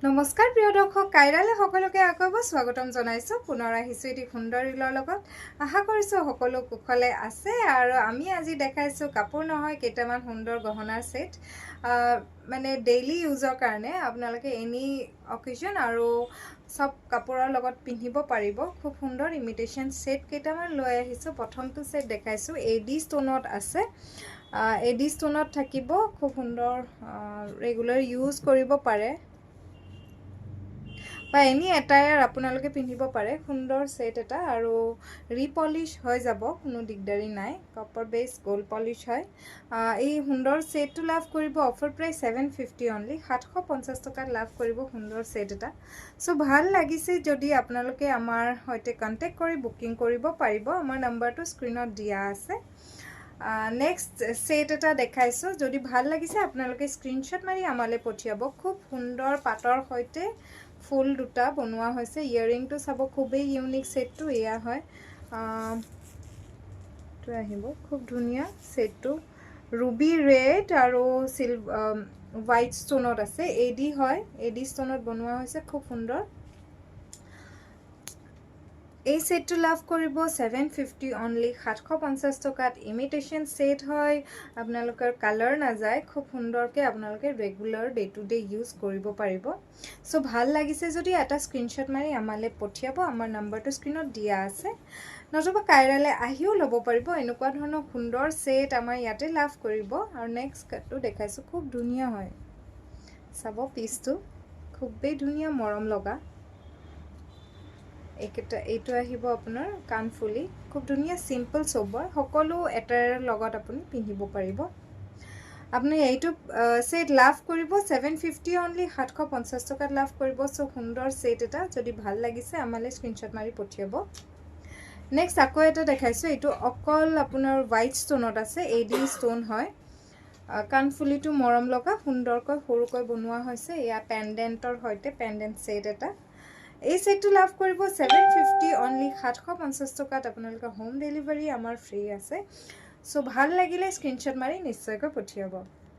নমস্কাৰ প্ৰিয় দৰ্শক কাইৰালে সকলোকে আকৌ স্বাগতম জনাইছো পুনৰ আহিছো এটি সুন্দৰ ৰিলৰ লগত আশা কৰিছো সকলো কুশলে আছে আৰু আমি আজি দেখাইছো কাপোৰ নহয় কেইটামান সুন্দৰ গহনাৰ সেট মানে ডেইলি ইউজৰ কাৰণে আপোনালোকে এনি অকেজন আৰু সব কাপোৰৰ লগত পিন্ধিব পাৰিব খুব সুন্দৰ ইমিটেশন সেট কেইটামান লৈ আহিছো প্ৰথমটো সেট দেখাইছো এডি ষ্টোনত আছে এডি ষ্টোনত থাকিব খুব সুন্দৰ ৰেগুলাৰ ইউজ কৰিব পাৰে বা এনি এটায়াৰ আপোনালোকে পিন্ধিব পাৰে সুন্দৰ সেট এটা আৰু ৰিপলিশ হৈ যাব কোনো দিগদাৰি নাই কপাৰ বেস গোল্ড পলিশ হয় এই সুন্দৰ সেটটো লাভ কৰিব অফাৰ প্ৰাইস 750 অনলি 750 টকাত লাভ কৰিব সুন্দৰ সেট এটা সো ভাল লাগিছে যদি আপোনালোকে আমাৰ হৈতে কন্টাক্ট কৰি বুকিং কৰিব পাৰিব আমাৰ নাম্বাৰটো স্ক্ৰিনত দিয়া আছে নেক্সট সেট এটা দেখাইছো যদি ভাল লাগিছে আপোনালোকে স্ক্ৰিনশ্বট মাৰি আমালে পঠিয়াব খুব সুন্দৰ পাটৰ হৈতে ফুল দুটা বনোৱা হৈছে ইয়াৰিং টু চাব খুবেই ইউনিক সেটটো এয়া হয় তো আহিব খুব ধুনিয়া সেটটো ruby red আৰু white ষ্টোনত আছে এডি হয় এডি ষ্টোনত বনোৱা হৈছে খুব সুন্দৰ এই সেটটো লাভ কৰিব 750 অনলি 750 টকাত ইমিটেশন সেট হয় আপোনালোকৰ কালাৰ না যায় খুব সুন্দৰকে আপোনালোকে regular day to day use কৰিব পাৰিব সো ভাল লাগিছে যদি এটা স্ক্ৰিনশ্বট মাৰি আমালে পঠিয়াব আমাৰ নাম্বাৰটো স্ক্ৰিনত দিয়া আছে নতুবা কাইৰালে আহিও ল'ব পাৰিব এনেকুৱা ধৰণৰ সুন্দৰ সেট আমাৰ ইয়াতে লাভ কৰিব আৰু নেক্সট কাটটো দেখাইছো খুব ধুনিয়া হয় চাব পিসটো খুবেই ধুনিয়া মৰম লগা এইটো আহিব আপোনাৰ কানফুলি খুব ধুনিয়া সিম্পল সোবৰ সকলো এটাৰ লগত আপুনি পিন্ধিব পাৰিব আপুনি এইটো সেট লাভ কৰিব 750 অনলি 750 টকাত লাভ কৰিব সো সুন্দৰ সেট এটা যদি ভাল লাগিছে আমালে স্ক্ৰিনশ্বট মাৰি পঠিয়াব নেক্সট আকৌ এটা দেখাইছো এইটো অকল আপোনাৰ হোৱাইট ষ্টোনত আছে এডি ষ্টোন হয় কানফুলিটো মৰম লগা সুন্দৰকৈ সৰুকৈ বনোৱা হৈছে ইয়া পেন্ডেন্টৰ হৈতে পেন্ডেন্ট সেট এটা এই সেটটো লাভ কৰিব 750 অনলি 750 টকাত আপোনালোকৰ হোম ডেলিভাৰী আমাৰ ফ্ৰী আছে সো ভাল লাগিলে স্ক্ৰিনশ্বট মাৰি নিশ্চয়কৈ পঠিয়াব